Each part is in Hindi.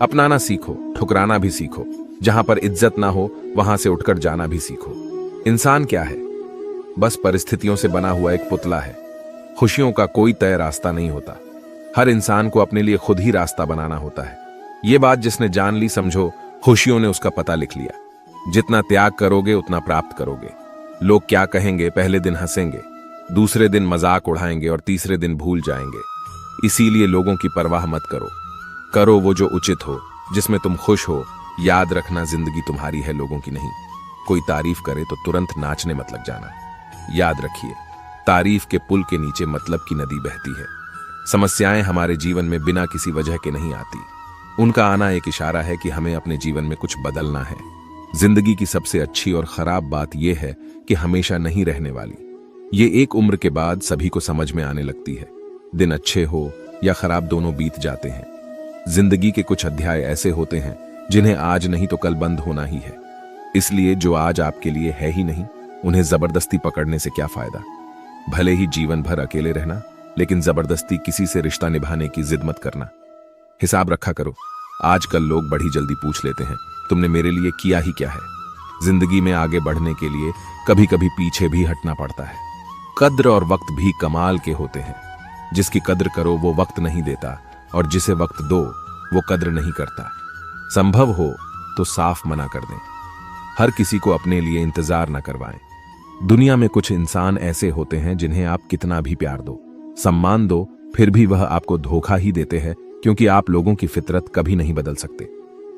अपनाना सीखो, ठुकराना भी सीखो। जहां पर इज्जत ना हो वहां से उठकर जाना भी सीखो। इंसान क्या है? बस परिस्थितियों से बना हुआ एक पुतला है। खुशियों का कोई तय रास्ता नहीं होता। हर इंसान को अपने लिए खुद ही रास्ता बनाना होता है। ये बात जिसने जान ली, समझो खुशियों ने उसका पता लिख लिया। जितना त्याग करोगे उतना प्राप्त करोगे। लोग क्या कहेंगे, पहले दिन हंसेंगे, दूसरे दिन मजाक उड़ाएंगे और तीसरे दिन भूल जाएंगे। इसीलिए लोगों की परवाह मत करो। करो वो जो उचित हो, जिसमें तुम खुश हो। याद रखना, जिंदगी तुम्हारी है, लोगों की नहीं। कोई तारीफ करे तो तुरंत नाचने मत लग जाना। याद रखिए, तारीफ के पुल के नीचे मतलब की नदी बहती है। समस्याएं हमारे जीवन में बिना किसी वजह के नहीं आती। उनका आना एक इशारा है कि हमें अपने जीवन में कुछ बदलना है। जिंदगी की सबसे अच्छी और खराब बात यह है कि हमेशा नहीं रहने वाली। ये एक उम्र के बाद सभी को समझ में आने लगती है। दिन अच्छे हो या खराब, दोनों बीत जाते हैं। जिंदगी के कुछ अध्याय ऐसे होते हैं जिन्हें आज नहीं तो कल बंद होना ही है। इसलिए जो आज आपके लिए है ही नहीं, उन्हें जबरदस्ती पकड़ने से क्या फायदा। भले ही जीवन भर अकेले रहना, लेकिन जबरदस्ती किसी से रिश्ता निभाने की जिद मत करना। हिसाब रखा करो। आजकल लोग बड़ी जल्दी पूछ लेते हैं, तुमने मेरे लिए किया ही क्या है। जिंदगी में आगे बढ़ने के लिए कभी कभी पीछे भी हटना पड़ता है। कद्र और वक्त भी कमाल के होते हैं। जिसकी कद्र करो वो वक्त नहीं देता, और जिसे वक्त दो वो कद्र नहीं करता। संभव हो तो साफ मना कर दें। हर किसी को अपने लिए इंतजार न करवाएं। दुनिया में कुछ इंसान ऐसे होते हैं जिन्हें आप कितना भी प्यार दो, सम्मान दो, फिर भी वह आपको धोखा ही देते हैं, क्योंकि आप लोगों की फितरत कभी नहीं बदल सकते।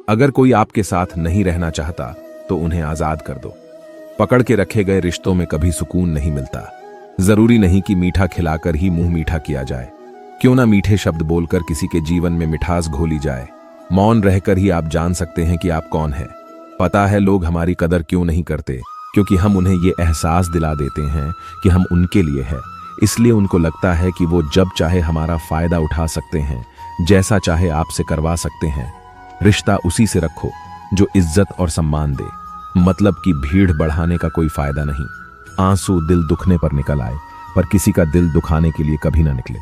अगर कोई आपके साथ नहीं रहना चाहता तो उन्हें आजाद कर दो। पकड़ के रखे गए रिश्तों में कभी सुकून नहीं मिलता। जरूरी नहीं कि मीठा खिलाकर ही मुंह मीठा किया जाए। क्यों ना मीठे शब्द बोलकर किसी के जीवन में मिठास घोली जाए। मौन रहकर ही आप जान सकते हैं कि आप कौन हैं। पता है लोग हमारी कदर क्यों नहीं करते? क्योंकि हम उन्हें ये एहसास दिला देते हैं कि हम उनके लिए हैं। इसलिए उनको लगता है कि वो जब चाहे हमारा फायदा उठा सकते हैं, जैसा चाहे आपसे करवा सकते हैं। रिश्ता उसी से रखो जो इज्जत और सम्मान दे। मतलब की भीड़ बढ़ाने का कोई फायदा नहीं। आंसू दिल दुखने पर निकल आए, पर किसी का दिल दुखाने के लिए कभी ना निकले।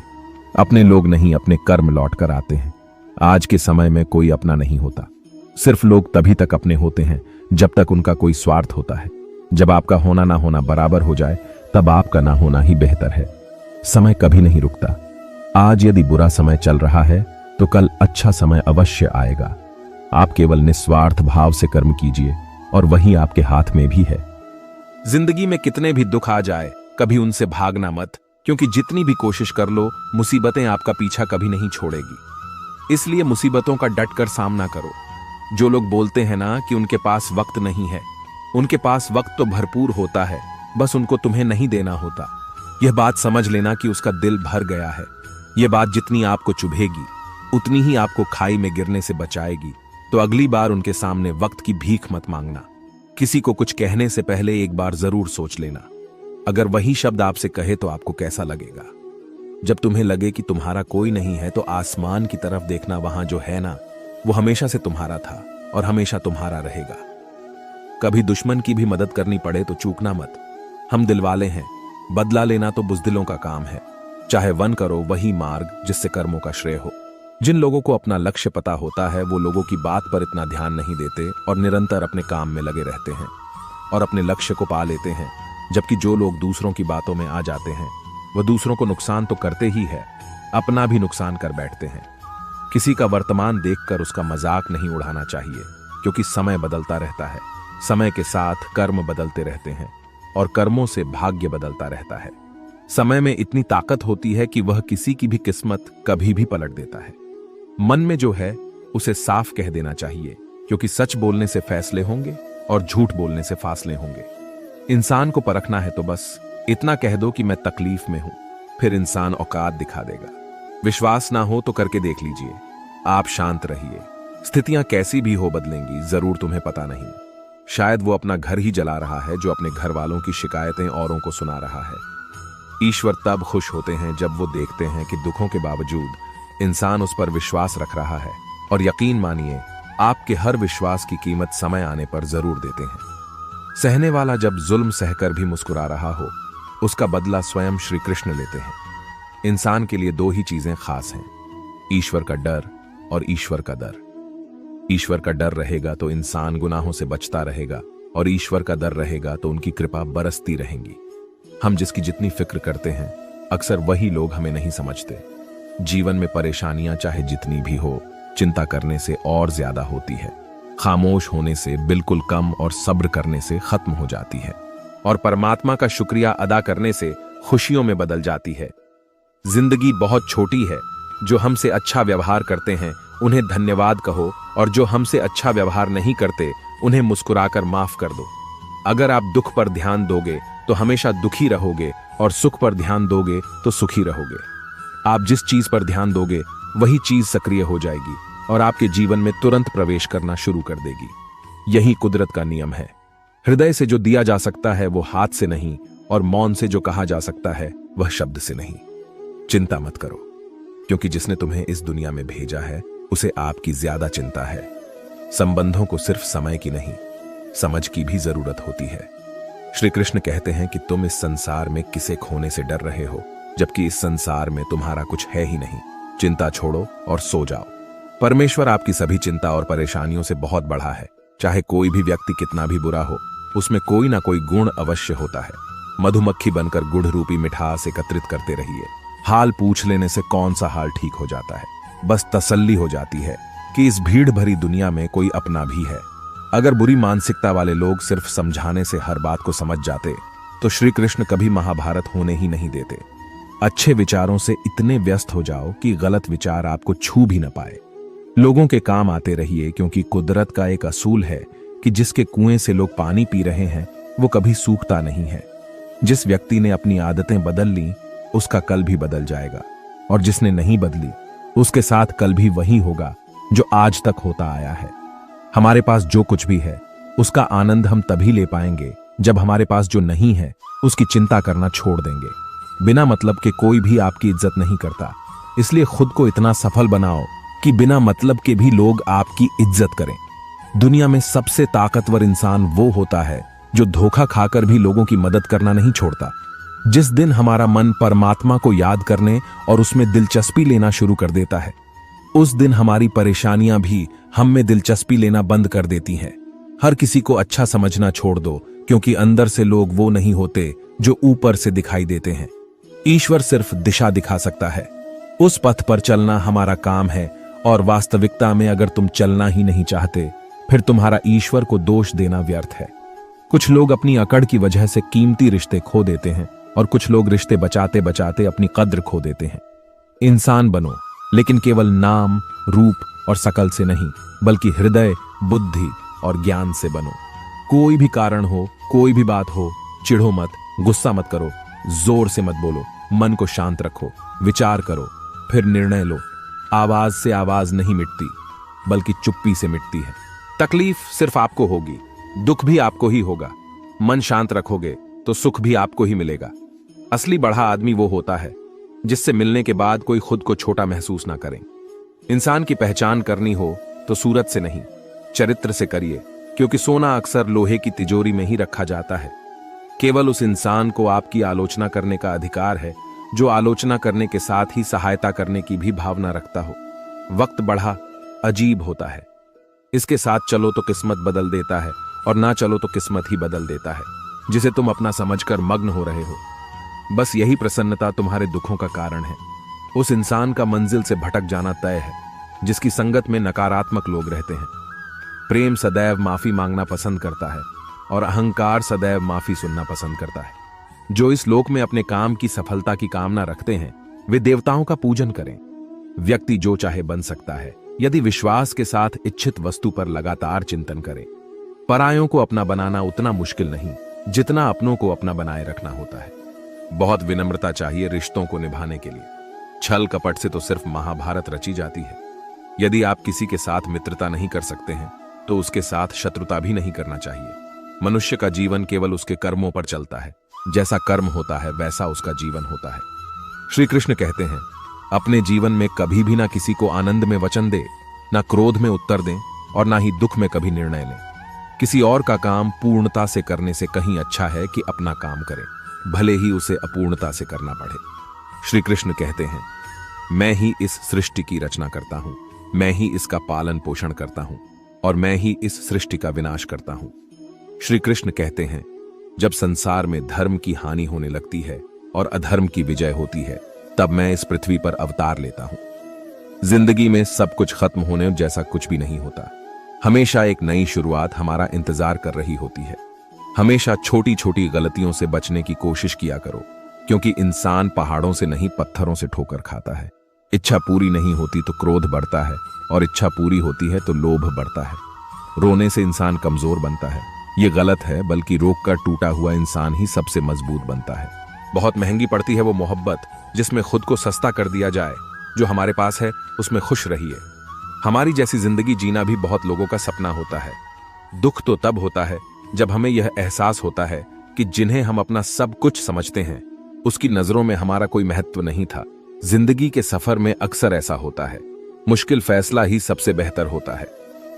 अपने लोग नहीं, अपने कर्म लौट कर आते हैं। आज के समय में कोई अपना नहीं होता। सिर्फ लोग तभी तक अपने होते हैं जब तक उनका कोई स्वार्थ होता है। जब आपका होना ना होना बराबर हो जाए, तब आपका ना होना ही बेहतर है। समय कभी नहीं रुकता। आज यदि बुरा समय चल रहा है तो कल अच्छा समय अवश्य आएगा। आप केवल निस्वार्थ भाव से कर्म कीजिए और वही आपके हाथ में भी है। जिंदगी में कितने भी दुख आ जाए, कभी उनसे भागना मत, क्योंकि जितनी भी कोशिश कर लो, मुसीबतें आपका पीछा कभी नहीं छोड़ेगी। इसलिए मुसीबतों का डटकर सामना करो। जो लोग बोलते हैं ना कि उनके पास वक्त नहीं है, उनके पास वक्त तो भरपूर होता है, बस उनको तुम्हें नहीं देना होता। यह बात समझ लेना कि उसका दिल भर गया है। यह बात जितनी आपको चुभेगी, उतनी ही आपको खाई में गिरने से बचाएगी। तो अगली बार उनके सामने वक्त की भीख मत मांगना। किसी को कुछ कहने से पहले एक बार जरूर सोच लेना। अगर वही शब्द आपसे कहे तो आपको कैसा लगेगा? जब तुम्हें लगे कि तुम्हारा कोई नहीं है, तो आसमान की तरफ देखना। वहां जो है ना, वो हमेशा से तुम्हारा था और हमेशा तुम्हारा रहेगा। कभी दुश्मन की भी मदद करनी पड़े तो चूकना मत। हम दिलवाले हैं, बदला लेना तो बुज़दिलों का काम है। चाहे वन करो वही मार्ग जिससे कर्मों का श्रेय हो। जिन लोगों को अपना लक्ष्य पता होता है, वो लोगों की बात पर इतना ध्यान नहीं देते और निरंतर अपने काम में लगे रहते हैं और अपने लक्ष्य को पा लेते हैं। जबकि जो लोग दूसरों की बातों में आ जाते हैं, वह दूसरों को नुकसान तो करते ही है, अपना भी नुकसान कर बैठते हैं। किसी का वर्तमान देखकर उसका मजाक नहीं उड़ाना चाहिए, क्योंकि समय बदलता रहता है। समय के साथ कर्म बदलते रहते हैं और कर्मों से भाग्य बदलता रहता है। समय में इतनी ताकत होती है कि वह किसी की भी किस्मत कभी भी पलट देता है। मन में जो है उसे साफ कह देना चाहिए, क्योंकि सच बोलने से फैसले होंगे और झूठ बोलने से फासले होंगे। इंसान को परखना है तो बस इतना कह दो कि मैं तकलीफ में हूं, फिर इंसान औकात दिखा देगा। विश्वास ना हो तो करके देख लीजिए। आप शांत रहिए। स्थितियां कैसी भी हो बदलेंगी, जरूर तुम्हें पता नहीं। शायद वो अपना घर ही जला रहा है जो अपने घर वालों की शिकायतें औरों को सुना रहा है। ईश्वर तब खुश होते हैं जब वो देखते हैं कि दुखों के बावजूद इंसान उस पर विश्वास रख रहा है। और यकीन मानिए, आपके हर विश्वास की कीमत समय आने पर जरूर देते हैं। सहने वाला जब जुल्म सहकर भी मुस्कुरा रहा हो, उसका बदला स्वयं श्री कृष्ण लेते हैं। इंसान के लिए दो ही चीजें खास हैं, ईश्वर का डर और ईश्वर का दर। ईश्वर का डर रहेगा तो इंसान गुनाहों से बचता रहेगा, और ईश्वर का डर रहेगा तो उनकी कृपा बरसती रहेंगी। हम जिसकी जितनी फिक्र करते हैं, अक्सर वही लोग हमें नहीं समझते। जीवन में परेशानियां चाहे जितनी भी हो, चिंता करने से और ज्यादा होती है, खामोश होने से बिल्कुल कम और सब्र करने से खत्म हो जाती है, और परमात्मा का शुक्रिया अदा करने से खुशियों में बदल जाती है। जिंदगी बहुत छोटी है। जो हमसे अच्छा व्यवहार करते हैं उन्हें धन्यवाद कहो, और जो हमसे अच्छा व्यवहार नहीं करते उन्हें मुस्कुराकर माफ कर दो। अगर आप दुख पर ध्यान दोगे तो हमेशा दुखी रहोगे, और सुख पर ध्यान दोगे तो सुखी रहोगे। आप जिस चीज पर ध्यान दोगे वही चीज सक्रिय हो जाएगी और आपके जीवन में तुरंत प्रवेश करना शुरू कर देगी। यही कुदरत का नियम है। हृदय से जो दिया जा सकता है वो हाथ से नहीं, और मौन से जो कहा जा सकता है वह शब्द से नहीं। चिंता मत करो, क्योंकि जिसने तुम्हें इस दुनिया में भेजा है उसे आपकी ज्यादा चिंता है। संबंधों को सिर्फ समय की नहीं, समझ की भी जरूरत होती है। श्री कृष्ण कहते हैं कि तुम इस संसार में किसे खोने से डर रहे हो, जबकि इस संसार में तुम्हारा कुछ है ही नहीं। चिंता छोड़ो और सो जाओ। परमेश्वर आपकी सभी चिंता और परेशानियों से बहुत बड़ा है। चाहे कोई भी व्यक्ति कितना भी बुरा हो, उसमें कोई ना कोई गुण अवश्य होता है। मधुमक्खी बनकर गुड़ रूपी मिठास एकत्रित करते रहिए। हाल पूछ लेने से कौन सा हाल ठीक हो जाता है, बस तसल्ली हो जाती है कि इस भीड़ भरी दुनिया में कोई अपना भी है। अगर बुरी मानसिकता वाले लोग सिर्फ समझाने से हर बात को समझ जाते तो श्री कृष्ण कभी महाभारत होने ही नहीं देते। अच्छे विचारों से इतने व्यस्त हो जाओ कि गलत विचार आपको छू भी न पाए। लोगों के काम आते रहिए, क्योंकि कुदरत का एक असूल है कि जिसके कुएं से लोग पानी पी रहे हैं वो कभी सूखता नहीं है। जिस व्यक्ति ने अपनी आदतें बदल ली उसका कल भी बदल जाएगा, और जिसने नहीं बदली उसके साथ कल भी वही होगा जो आज तक होता आया है। हमारे पास जो कुछ भी है उसका आनंद हम तभी ले पाएंगे जब हमारे पास जो नहीं है उसकी चिंता करना छोड़ देंगे। बिना मतलब के कोई भी आपकी इज्जत नहीं करता, इसलिए खुद को इतना सफल बनाओ कि बिना मतलब के भी लोग आपकी इज्जत करें। दुनिया में सबसे ताकतवर इंसान वो होता है जो धोखा खाकर भी लोगों की मदद करना नहीं छोड़ता। जिस दिन हमारा मन परमात्मा को याद करने और उसमें दिलचस्पी लेना शुरू कर देता है, उस दिन हमारी परेशानियां भी हम में दिलचस्पी लेना बंद कर देती हैं। हर किसी को अच्छा समझना छोड़ दो, क्योंकि अंदर से लोग वो नहीं होते जो ऊपर से दिखाई देते हैं। ईश्वर सिर्फ दिशा दिखा सकता है, उस पथ पर चलना हमारा काम है। और वास्तविकता में अगर तुम चलना ही नहीं चाहते, फिर तुम्हारा ईश्वर को दोष देना व्यर्थ है। कुछ लोग अपनी अकड़ की वजह से कीमती रिश्ते खो देते हैं, और कुछ लोग रिश्ते बचाते बचाते अपनी कद्र खो देते हैं। इंसान बनो, लेकिन केवल नाम, रूप और शकल से नहीं, बल्कि हृदय, बुद्धि और ज्ञान से बनो। कोई भी कारण हो, कोई भी बात हो, चिढ़ो मत, गुस्सा मत करो, जोर से मत बोलो, मन को शांत रखो, विचार करो, फिर निर्णय लो। आवाज से आवाज नहीं मिटती, बल्कि चुप्पी से मिटती है। तकलीफ सिर्फ आपको होगी, दुख भी आपको ही होगा। मन शांत रखोगे तो सुख भी आपको ही मिलेगा। असली बड़ा आदमी वो होता है जिससे मिलने के बाद कोई खुद को छोटा महसूस ना करे। इंसान की पहचान करनी हो तो सूरत से नहीं, चरित्र से करिए, क्योंकि सोना अक्सर लोहे की तिजोरी में ही रखा जाता है। केवल उस इंसान को आपकी आलोचना करने का अधिकार है जो आलोचना करने के साथ ही सहायता करने की भी भावना रखता हो। वक्त बड़ा अजीब होता है, इसके साथ चलो तो किस्मत बदल देता है, और ना चलो तो किस्मत ही बदल देता है, जिसे तुम अपना समझकर मग्न हो रहे हो। बस यही प्रसन्नता तुम्हारे दुखों का कारण है। उस इंसान का मंजिल से भटक जाना तय है जिसकी संगत में नकारात्मक लोग रहते हैं। प्रेम सदैव माफी मांगना पसंद करता है, और अहंकार सदैव माफी सुनना पसंद करता है। जो इस लोक में अपने काम की सफलता की कामना रखते हैं वे देवताओं का पूजन करें। व्यक्ति जो चाहे बन सकता है यदि विश्वास के साथ इच्छित वस्तु पर लगातार चिंतन करे। परायों को अपना बनाना उतना मुश्किल नहीं जितना अपनों को अपना बनाए रखना होता है। बहुत विनम्रता चाहिए रिश्तों को निभाने के लिए। छल कपट से तो सिर्फ महाभारत रची जाती है। यदि आप किसी के साथ मित्रता नहीं कर सकते हैं तो उसके साथ शत्रुता भी नहीं करना चाहिए। मनुष्य का जीवन केवल उसके कर्मों पर चलता है। जैसा कर्म होता है वैसा उसका जीवन होता है। श्री कृष्ण कहते हैं, अपने जीवन में कभी भी ना किसी को आनंद में वचन दे, ना क्रोध में उत्तर दें, और ना ही दुख में कभी निर्णय लें। किसी और का काम पूर्णता से करने से कहीं अच्छा है कि अपना काम करें, भले ही उसे अपूर्णता से करना पड़े। श्री कृष्ण कहते हैं, मैं ही इस सृष्टि की रचना करता हूं, मैं ही इसका पालन पोषण करता हूं। और मैं ही इस सृष्टि का विनाश करता हूं। श्री कृष्ण कहते हैं, जब संसार में धर्म की हानि होने लगती है और अधर्म की विजय होती है, तब मैं इस पृथ्वी पर अवतार लेता हूं। जिंदगी में सब कुछ खत्म होने जैसा कुछ भी नहीं होता। हमेशा एक नई शुरुआत हमारा इंतजार कर रही होती है। हमेशा छोटी छोटी गलतियों से बचने की कोशिश किया करो, क्योंकि इंसान पहाड़ों से नहीं पत्थरों से ठोकर खाता है। इच्छा पूरी नहीं होती तो क्रोध बढ़ता है, और इच्छा पूरी होती है तो लोभ बढ़ता है। रोने से इंसान कमजोर बनता है, ये गलत है, बल्कि रोक कर टूटा हुआ इंसान ही सबसे मजबूत बनता है। बहुत महंगी पड़ती है वो मोहब्बत जिसमें खुद को सस्ता कर दिया जाए। जो हमारे पास है उसमें खुश रहिए। हमारी जैसी जिंदगी जीना भी बहुत लोगों का सपना होता है। दुख तो तब होता है जब हमें यह एहसास होता है कि जिन्हें हम अपना सब कुछ समझते हैं, उसकी नजरों में हमारा कोई महत्व नहीं था। जिंदगी के सफर में अक्सर ऐसा होता है। मुश्किल फैसला ही सबसे बेहतर होता है।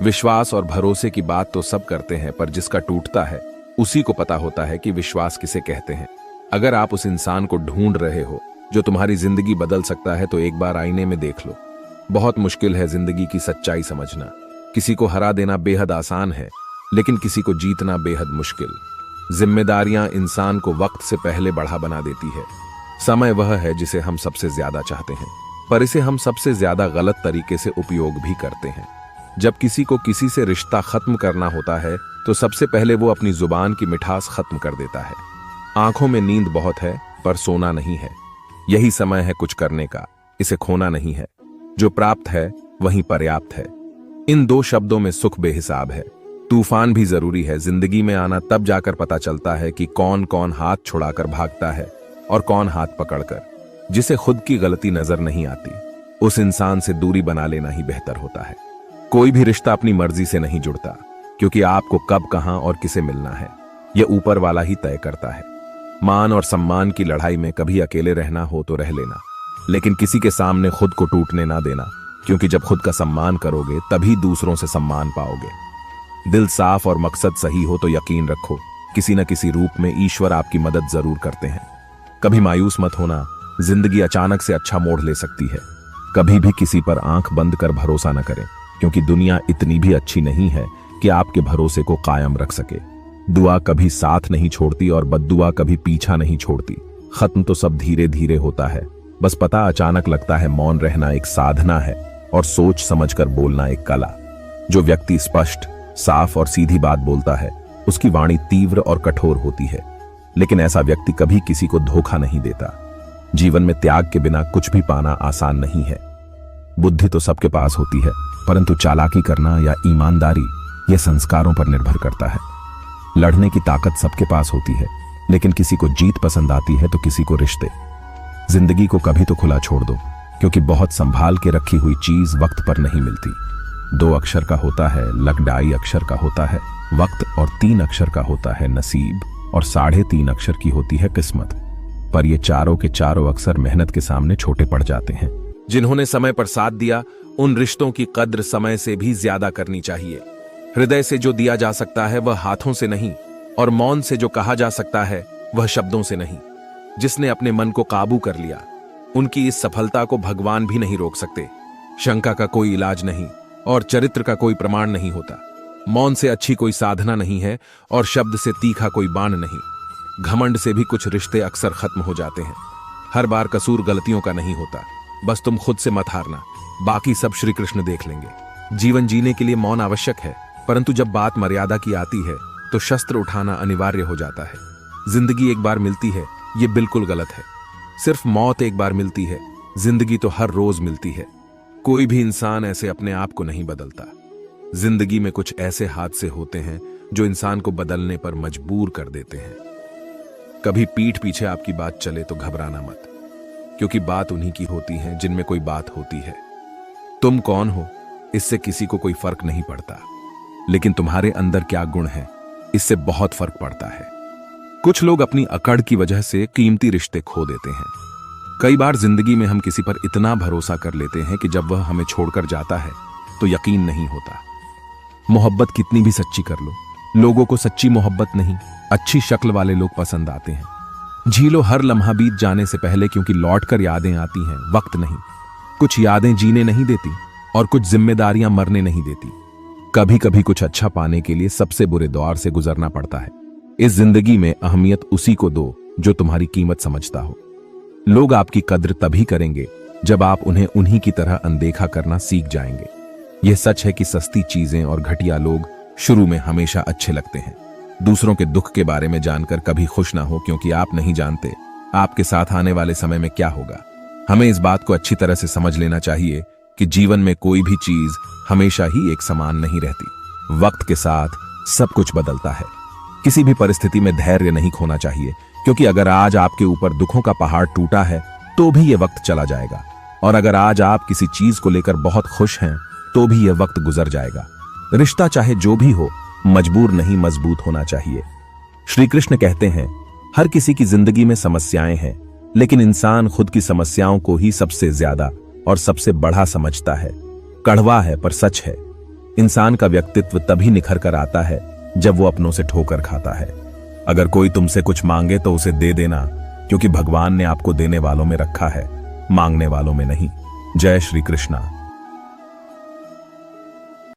विश्वास और भरोसे की बात तो सब करते हैं, पर जिसका टूटता है उसी को पता होता है कि विश्वास किसे कहते हैं। अगर आप उस इंसान को ढूंढ रहे हो जो तुम्हारी जिंदगी बदल सकता है, तो एक बार आईने में देख लो। बहुत मुश्किल है जिंदगी की सच्चाई समझना। किसी को हरा देना बेहद आसान है, लेकिन किसी को जीतना बेहद मुश्किल। जिम्मेदारियां इंसान को वक्त से पहले बढ़ा बना देती है। समय वह है जिसे हम सबसे ज्यादा चाहते हैं, पर इसे हम सबसे ज्यादा गलत तरीके से उपयोग भी करते हैं। जब किसी को किसी से रिश्ता खत्म करना होता है, तो सबसे पहले वो अपनी जुबान की मिठास खत्म कर देता है। आंखों में नींद बहुत है, पर सोना नहीं है। यही समय है कुछ करने का, इसे खोना नहीं है। जो प्राप्त है वही पर्याप्त है। इन दो शब्दों में सुख बेहिसाब है। तूफान भी जरूरी है। जिंदगी में आना तब जाकर पता चलता है कि कौन कौन हाथ छुड़ाकर भागता है और कौन हाथ पकड़कर। जिसे खुद की गलती नजर नहीं आती, उस इंसान से दूरी बना लेना ही बेहतर होता है। कोई भी रिश्ता अपनी मर्जी से नहीं जुड़ता, क्योंकि आपको कब, कहां और किसे मिलना है, यह ऊपर वाला ही तय करता है। मान और सम्मान की लड़ाई में कभी अकेले रहना हो तो रह लेना, लेकिन किसी के सामने खुद को टूटने ना देना, क्योंकि जब खुद का सम्मान करोगे तभी दूसरों से सम्मान पाओगे। दिल साफ और मकसद सही हो तो यकीन रखो, किसी न किसी रूप में ईश्वर आपकी मदद जरूर करते हैं। कभी मायूस मत होना, जिंदगी अचानक से अच्छा मोड़ ले सकती है। कभी भी किसी पर आंख बंद कर भरोसा न करें, क्योंकि दुनिया इतनी भी अच्छी नहीं है कि आपके भरोसे को कायम रख सके। दुआ कभी साथ नहीं छोड़ती और बद्दुआ कभी पीछा नहीं छोड़ती। खत्म तो सब धीरे धीरे होता है, बस पता अचानक लगता है। मौन रहना एक साधना है और सोच समझकर बोलना एक कला। जो व्यक्ति स्पष्ट, साफ और सीधी बात बोलता है, उसकी वाणी तीव्र और कठोर होती है, लेकिन ऐसा व्यक्ति कभी किसी को धोखा नहीं देता। जीवन में त्याग के बिना कुछ भी पाना आसान नहीं है। बुद्धि तो सबके पास होती है, परंतु चालाकी करना या ईमानदारी यह संस्कारों पर निर्भर करता है। लड़ने की ताकत सबके पास होती है, लेकिन किसी को जीत पसंद आती है तो किसी को रिश्ते। जिंदगी को कभी तो खुला छोड़ दो, क्योंकि बहुत संभाल के रखी हुई चीज वक्त पर नहीं मिलती। 2 अक्षर का होता है लक, 2.5 अक्षर का होता है वक्त, और 3 अक्षर का होता है नसीब, और 3.5 अक्षर की होती है किस्मत। पर ये चारों के चारों अक्षर मेहनत के सामने छोटे पड़ जाते हैं। जिन्होंने समय पर साथ दिया, उन रिश्तों की कद्र समय से भी ज्यादा करनी चाहिए। हृदय से जो दिया जा सकता है वह हाथों से नहीं, और मौन से जो कहा जा सकता है वह शब्दों से नहीं। जिसने अपने मन को काबू कर लिया, उनकी इस सफलता को भगवान भी नहीं रोक सकते। शंका का कोई इलाज नहीं, और चरित्र का कोई प्रमाण नहीं होता। मौन से अच्छी कोई साधना नहीं है, और शब्द से तीखा कोई बाण नहीं। घमंड से भी कुछ रिश्ते अक्सर खत्म हो जाते हैं। हर बार कसूर गलतियों का नहीं होता, बस तुम खुद से मत हारना, बाकी सब श्री कृष्ण देख लेंगे। जीवन जीने के लिए मौन आवश्यक है, परंतु जब बात मर्यादा की आती है तो शस्त्र उठाना अनिवार्य हो जाता है। जिंदगी एक बार मिलती है, ये बिल्कुल गलत है। सिर्फ मौत एक बार मिलती है, जिंदगी तो हर रोज मिलती है। कोई भी इंसान ऐसे अपने आप को नहीं बदलता। जिंदगी में कुछ ऐसे हादसे होते हैं जो इंसान को बदलने पर मजबूर कर देते हैं। कभी पीठ पीछे आपकी बात चले तो घबराना मत, क्योंकि बात उन्हीं की होती है जिनमें कोई बात होती है। तुम कौन हो इससे किसी को कोई फर्क नहीं पड़ता, लेकिन तुम्हारे अंदर क्या गुण है इससे बहुत फर्क पड़ता है। कुछ लोग अपनी अकड़ की वजह से कीमती रिश्ते खो देते हैं। कई बार जिंदगी में हम किसी पर इतना भरोसा कर लेते हैं कि जब वह हमें छोड़कर जाता है तो यकीन नहीं होता। मोहब्बत कितनी भी सच्ची कर लो, लोगों को सच्ची मोहब्बत नहीं, अच्छी शक्ल वाले लोग पसंद आते हैं। झीलो हर लम्हा बीत जाने से पहले, क्योंकि लौटकर यादें आती हैं, वक्त नहीं। कुछ यादें जीने नहीं देती और कुछ जिम्मेदारियां मरने नहीं देती। कभी कभी कुछ अच्छा पाने के लिए सबसे बुरे दौर से गुजरना पड़ता है। इस जिंदगी में अहमियत उसी को दो जो तुम्हारी कीमत समझता हो। लोग आपकी कद्र तभी करेंगे जब आप उन्हें उन्हीं की तरह अनदेखा करना सीख जाएंगे। यह सच है कि सस्ती चीजें और घटिया लोग शुरू में हमेशा अच्छे लगते हैं। दूसरों के दुख के बारे में जानकर कभी खुश ना हो, क्योंकि आप नहीं जानते आपके साथ आने वाले समय में क्या होगा। हमें इस बात को अच्छी तरह से समझ लेना चाहिए कि जीवन में कोई भी चीज हमेशा ही एक समान नहीं रहती। वक्त के साथ सब कुछ बदलता है। किसी भी परिस्थिति में धैर्य नहीं खोना चाहिए, क्योंकि अगर आज आपके ऊपर दुखों का पहाड़ टूटा है तो भी यह वक्त चला जाएगा, और अगर आज आप किसी चीज को लेकर बहुत खुश हैं तो भी यह वक्त गुजर जाएगा। रिश्ता चाहे जो भी हो, मजबूर नहीं मजबूत होना चाहिए। श्री कृष्ण कहते हैं, हर किसी की जिंदगी में समस्याएं हैं, लेकिन इंसान खुद की समस्याओं को ही सबसे ज्यादा और सबसे बड़ा समझता है। कड़वा है पर सच है। इंसान का व्यक्तित्व तभी निखर कर आता है जब वो अपनों से ठोकर खाता है। अगर कोई तुमसे कुछ मांगे तो उसे दे देना, क्योंकि भगवान ने आपको देने वालों में रखा है, मांगने वालों में नहीं। जय श्री कृष्णा।